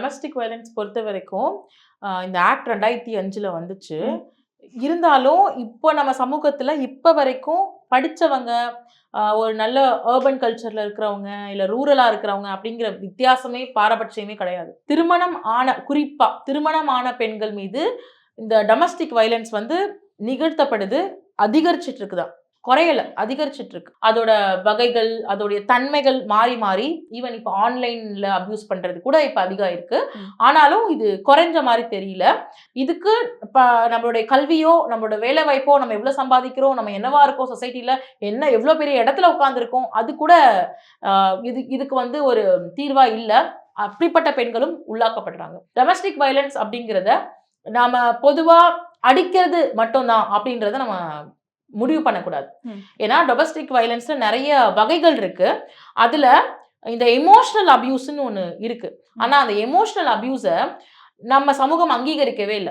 Domestic violence பொறுத்த வரைக்கும் இந்த ஆக்ட் 2005ல வந்துச்சு. இருந்தாலும் இப்போ நம்ம சமூகத்துல இப்ப வரைக்கும் படிச்சவங்க, ஒரு நல்ல அர்பன் கல்ச்சர்ல இருக்கிறவங்க, இல்ல ரூரலா இருக்கிறவங்க அப்படிங்கிற வித்தியாசமே பாரபட்சமே கிடையாது. குறிப்பா திருமணம் ஆன பெண்கள் மீது இந்த டொமஸ்டிக் வயலன்ஸ் வந்து நிகழ்த்தப்படுது, அதிகரிச்சிட்டு இருக்குதான். குறையல, அதிகரிச்சிட்டு இருக்கு. அதோட வகைகள், அதோடைய தன்மைகள் மாறி மாறி ஈவன் இப்ப ஆன்லைன்ல அபியூஸ் பண்றது கூட இப்ப அதிகம் இருக்கு. ஆனாலும் இது குறைஞ்ச மாதிரி தெரியல. இதுக்கு இப்ப நம்மளுடைய கல்வியோ, நம்மளோட வேலை வாய்ப்போ, நம்ம எவ்வளவு சம்பாதிக்கிறோம், நம்ம என்னவா இருக்கோம் சொசைட்டில, எவ்வளவு பெரிய இடத்துல உட்கார்ந்துருக்கோம், அது கூட இதுக்கு வந்து ஒரு தீர்வா இல்ல. அப்படிப்பட்ட பெண்களும் உள்ளாக்கப்படுறாங்க. டொமஸ்டிக் வயலன்ஸ் அப்படிங்கிறத நாம பொதுவா அடிக்கிறது மட்டும்தான் அப்படின்றத நம்ம முடிவு பண்ணக்கூடாது. ஏன்னா டொமஸ்டிக் வயலன்ஸ்ல நிறைய வகைகள் இருக்கு. அதுல இந்த எமோஷனல் அபியூஸ்ன்னு ஒண்ணு இருக்கு. ஆனா அந்த எமோஷனல் அபியூஸ நம்ம சமூகம் அங்கீகரிக்கவே இல்லை.